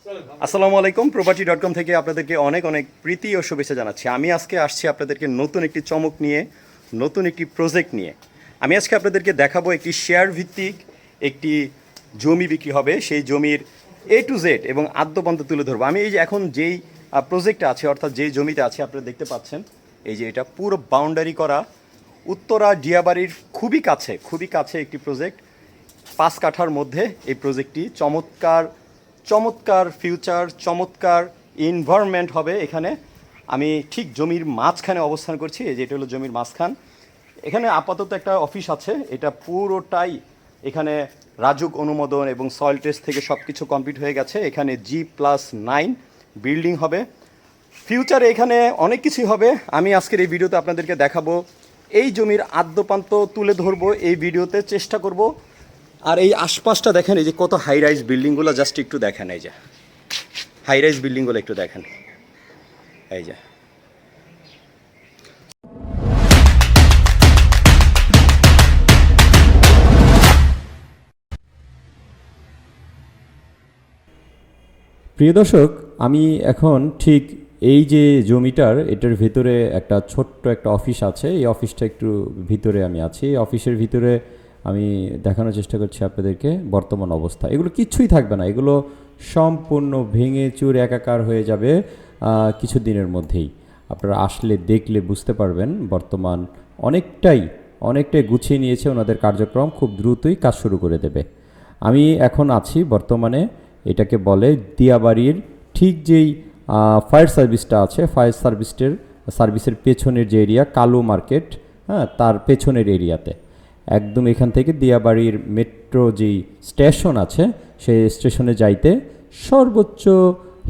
আসসালামু আলাইকুম। property.com থেকে আপনাদেরকে অনেক অনেক প্রীতি ও শুভেচ্ছা জানাচ্ছি। আমি আজকে আসছি আপনাদেরকে নতুন একটি চমক নিয়ে, নতুন একটি প্রজেক্ট নিয়ে। আমি আজকে আপনাদেরকে দেখাবো একটি শেয়ার ভিত্তিক একটি জমি বিক্রি হবে। সেই জমির A to Z এবং আদ্যপান্ত তুলে ধরবো। আমি এই যে এখন যেই প্রজেক্টটা আছে, অর্থাৎ যেই জমিতে আছে, আপনারা দেখতে পাচ্ছেন এই যে এটা পুরো বাউন্ডারি করা উত্তরা ডিয়াবাড়ির খুবই কাছে একটি প্রজেক্ট। 5 কাঠার মধ্যে এই প্রজেক্টটি চমৎকার ফিউচার, চমৎকার এনভায়রনমেন্ট হবে এখানে। আমি ঠিক জমির মাঝখানে অবস্থান করছি। এই যে এটা হলো জমির মাঝখান। এখানে আপাতত একটা অফিস আছে, এটা পুরোটাই এখানে রাজুক অনুমোদন এবং সয়েল টেস্ট থেকে সব কিছু কমপ্লিট হয়ে গেছে। এখানে G+9 বিল্ডিং হবে। ফিউচারে এখানে অনেক কিছুই হবে। আমি আজকের এই ভিডিওতে আপনাদেরকে দেখাবো, এই জমির আদ্যপান্ত তুলে ধরবো এই ভিডিওতে, চেষ্টা করব। আর এই আশপাশটা দেখেন, এই যে কত হাই রাইজ বিল্ডিংগুলো, জাস্ট একটু দেখেন। এই যে হাই রাইজ বিল্ডিংগুলো একটু দেখেন। এই যে প্রিয় দর্শক, আমি এখন ঠিক এই যে জমিটার এটার ভিতরে একটা ছোট্ট একটা অফিস আছে। এই অফিসটা একটু ভিতরে আমি আছি। এই অফিসের ভিতরে আমি দেখানোর চেষ্টা করছি আপনাদেরকে বর্তমান অবস্থা। এগুলো কিচ্ছুই থাকবে না, এগুলো সম্পূর্ণ ভেঙে চুর একাকার হয়ে যাবে কিছু দিনের মধ্যেই। আপনারা আসলে দেখলে বুঝতে পারবেন বর্তমান অনেকটাই গুছিয়ে নিয়েছে ওনাদের কার্যক্রম, খুব দ্রুতই কাজ শুরু করে দেবে। আমি এখন আছি বর্তমানে, এটাকে বলে দিয়াবাড়ির ঠিক যেই ফায়ার সার্ভিসটা আছে, ফায়ার সার্ভিসের পেছনের যে এরিয়া কালো মার্কেট, হ্যাঁ, তার পেছনের এরিয়াতে একদম। এখান থেকে দিয়াবাড়ির মেট্রো যেই স্টেশন আছে সেই স্টেশনে যাইতে সর্বোচ্চ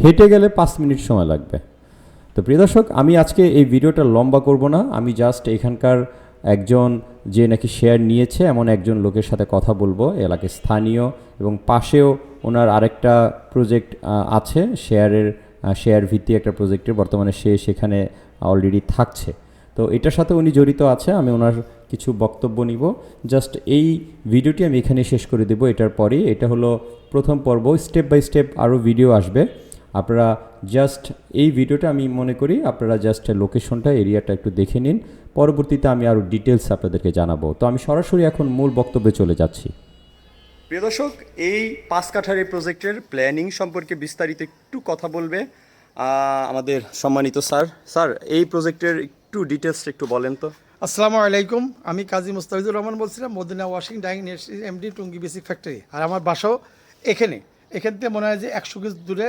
হেঁটে গেলে 5 মিনিট সময় লাগবে। তো প্রিয় দর্শক, আমি আজকে এই ভিডিওটা লম্বা করব না। আমি জাস্ট এখানকার একজন যে নাকি শেয়ার নিয়েছে এমন একজন লোকের সাথে কথা বলবো, এলাকার স্থানীয়, এবং পাশেও ওনার আরেকটা প্রজেক্ট আছে শেয়ার ভিত্তিক একটা প্রজেক্টের, বর্তমানে সে সেখানে অলরেডি থাকছে। তো এটার সাথে উনি জড়িত আছে। আমি ওনার কিছু বক্তব্য নিব। জাস্ট এই ভিডিওটি আমি এখানে শেষ করে দেব। এটার পরেই এটা হলো প্রথম পর্ব, স্টেপ বাই স্টেপ আরও ভিডিও আসবে। আপনারা জাস্ট এই ভিডিওটা, আমি মনে করি আপনারা জাস্ট লোকেশনটা, এরিয়াটা একটু দেখে নিন। পরবর্তীতে আমি আরও ডিটেলস আপনাদেরকে জানাবো। তো আমি সরাসরি এখন মূল বক্তব্যে চলে যাচ্ছি। প্রিয় দর্শক, এই 5 কাঠার এই প্রজেক্টের প্ল্যানিং সম্পর্কে বিস্তারিত একটু কথা বলবে আমাদের সম্মানিত স্যার। এই প্রজেক্টের একটু ডিটেলস একটু বলেন তো। আসসালামু আলাইকুম, আমি কাজী মুস্তাফিজুর রহমান বলছিলাম, Madina washing dyeing MD Tongi basic factory. আর আমার বাসাও এখান থেকে মনে হয় যে 100 গজ দূরে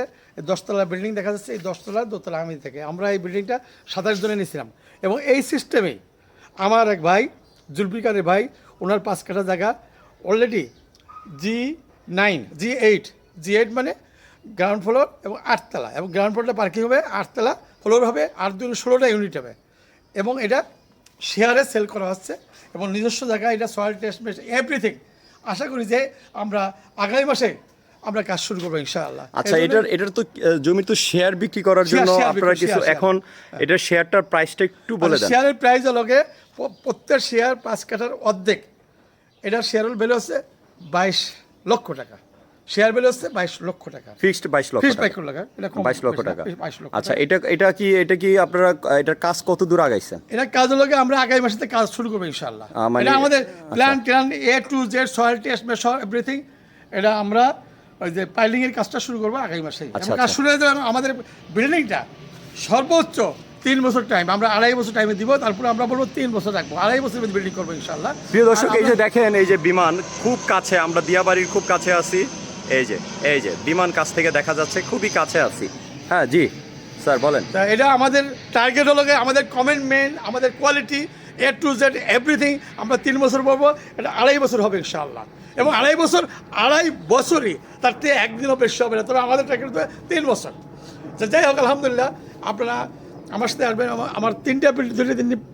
10তলা বিল্ডিং দেখা যাচ্ছে। এই 10তলা দোতলা আমি থেকে আমরা এই বিল্ডিংটা 27 জনে নিয়েছিলাম। এবং এই সিস্টেমেই আমার এক ভাই, জুলফিকারের ভাই, ওনার 5 কাঠা জায়গা অলরেডি G8 মানে গ্রাউন্ড ফ্লোর এবং 8তলা, এবং গ্রাউন্ড ফ্লোরটা পার্কিং হবে, 8তলা ফ্লোর হবে, আর 16টা ইউনিট হবে। এবং এটা শেয়ারে সেল করা হচ্ছে এবং নিজস্ব জায়গা, এটা সয়েল টেস্ট এভরিথিং। আশা করি যে আমরা আগামী মাসে আমরা কাজ শুরু করবো ইনশাআল্লাহ। আচ্ছা, এটার তো জমির তো শেয়ার বিক্রি করার জন্য আপনারা কিছু এখন এটার শেয়ারটার প্রাইসটা একটু বলে দেন। শেয়ারের প্রাইস হলো প্রত্যেক শেয়ার 5 কাঠার অর্ধেক। এটার শেয়ার ভ্যালু হচ্ছে 22 লক্ষ টাকা। শেয়ার ভ্যালু হচ্ছে 22 লক্ষ টাকা, ফিক্সড 22 লক্ষ টাকা। 22 লক্ষ টাকা। আচ্ছা, এটা কি আপনারা এটার কাজ কত দূর আগাইছেন? এটা কাজ হলো আমরা আগামী মাসে কাজ শুরু করবো ইনশাআল্লাহ। এটা আমাদের plan A to Z soil test everything. এটা আমরা ওই যে পাইলিং এর কাজটা শুরু করবো আগামী মাসে। কাজ শুরু হয়ে যাবে। আমাদের বিল্ডিংটা সর্বোচ্চ 3 বছর টাইম, আমরা 2.5 বছর টাইমে দিব। তারপরে আমরা বলবো 3 বছর রাখবো, 2.5 বছরের মধ্যে বিল্ডিং করবো ইনশাআল্লাহ। প্রিয় দর্শক, এই যে দেখেন, এই যে বিমান খুব কাছে, আমরা দিয়াবাড়ির খুব কাছে আছি। এই যে বিমান কাছ থেকে দেখা যাচ্ছে, খুবই কাছে আছি। হ্যাঁ জি স্যার, বলেন। তা এটা আমাদের টার্গেট হলো আমাদের কমিটমেন্ট, আমাদের quality A to Z everything. আমরা 3 বছর বলবো, এটা 2.5 বছর হবে ইনশাআল্লাহ। এবং 2.5 বছরই, তার থেকে একদিনও বেশি হবে না। তবে আমাদের টার্গেট 3 বছর। যাই হোক, আলহামদুলিল্লাহ আপনারা আমার সাথে আসবেন। আমার 3টা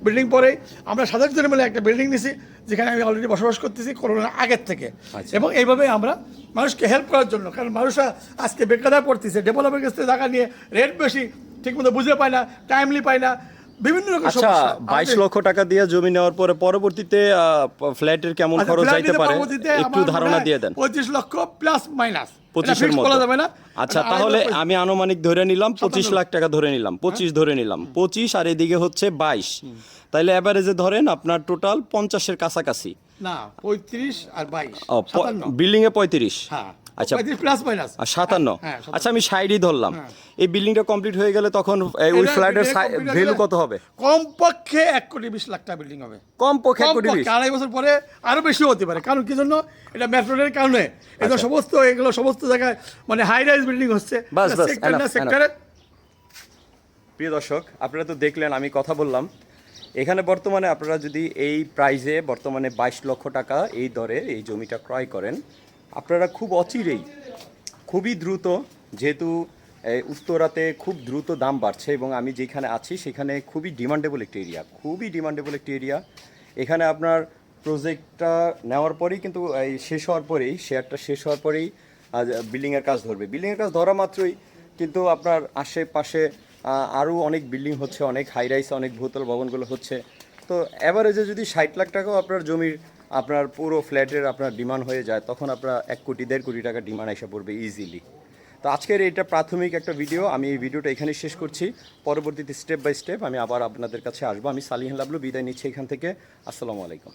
বিল্ডিং পরে আমরা 27 জনের মিলে একটা বিল্ডিং নিছি, যেখানে আমি অলরেডি বসবাস করতেছি করোনার আগের থেকে। এবং এইভাবে আমরা মানুষকে হেল্প করার জন্য, কারণ মানুষরা আজকে বেকার পড়তেছে, ডেভেলপের কাছ থেকে জায়গা নিয়ে রেট বেশি, ঠিকমতো বুঝতে পায় না, টাইমলি পায় না, বিভিন্ন রকম আচ্ছা, সমস্যা 22 লক্ষ টাকা দিয়ে জমি নেওয়ার পরে পরবর্তীতে ফ্ল্যাটের কেমন আচ্ছা, খরচ flat যাইতে নিতে পারে পরবর্তীতে একটু আমার ধারণা মনে হয় দিয়ে দেন। 25 লক্ষ প্লাস মাইনাস 25-এর মতো। বলা যাবে না। আচ্ছা, এটা তাহলে আড়াই লক্ষ- আমি আনুমানিক ধরে নিলাম 25 57 লাখ টাকা ধরে নিলাম, 25 ধরে নিলাম, 25 আর এদিকে হচ্ছে 22, তাইলে এভারেজে ধরেন আপনার টোটাল 50-এর কাছাকাছি। না 35 আর 22 ও, 57 বিল্ডিং এ 35। হ্যাঁ আচ্ছা, 35 প্লাস মাইনাস আর 57। হ্যাঁ, 57 আচ্ছা, আমি 60ই ধরলাম। এই বিল্ডিংটা কমপ্লিট হয়ে গেলে তখন ওই এটা ফ্ল্যাটের building complete হয়ে ভ্যালু গেলে কত হবে? কমপক্ষে 1,20,00,000 টাকা বিল্ডিং হবে। কমপক্ষে 1 কোটি 20। কমপক্ষে আড়াই বছর পরে আরো বেশি হতে পারে, কারণ কি জন্য এটা মেট্রো রেলের কারণে এগুলো সমস্ত জায়গায় মানে হাই রাইজ বিল্ডিং হচ্ছে বাস, বাস, সেক্টর না enough, সেক্টরে। প্রিয় দর্শক, আপনারা তো দেখলেন, আমি কথা বললাম। এখানে বর্তমানে আপনারা যদি এই প্রাইজে বর্তমানে 22 লক্ষ টাকা এই দরে এই জমিটা ক্রয় করেন, আপনারা খুব অচিরেই, খুবই দ্রুত, যেহেতু উত্তরাতে খুব দ্রুত দাম বাড়ছে এবং আমি যেখানে আছি সেখানে খুবই ডিমান্ডেবল একটি এরিয়া, খুবই ডিমান্ডেবল একটি এরিয়া। এখানে আপনার প্রজেক্টটা নেওয়ার পরেই কিন্তু এই শেষ হওয়ার পরেই, শেয়ারটা শেষ হওয়ার পরেই বিল্ডিংয়ের কাজ ধরবে। বিল্ডিংয়ের কাজ ধরা মাত্রই কিন্তু আপনার আশেপাশে আরও অনেক বিল্ডিং হচ্ছে, অনেক হাই রাইস, অনেক ভূতল ভবনগুলো হচ্ছে। তো অ্যাভারেজে যদি 60 লাখ টাকাও আপনার জমির, আপনার পুরো ফ্ল্যাটের আপনার ডিমান্ড হয়ে যায়, তখন আপনার 1 কোটি 1.5 কোটি টাকা ডিমান্ড এসে পড়বে ইজিলি। তো আজকের এটা প্রাথমিক একটা ভিডিও, আমি এই ভিডিওটা এখানেই শেষ করছি। পরবর্তীতে স্টেপ বাই স্টেপ আমি আবার আপনাদের কাছে আসবো। আমি সালিহ লাবলু বিদায় নিচ্ছি এখান থেকে। আসসালামু আলাইকুম।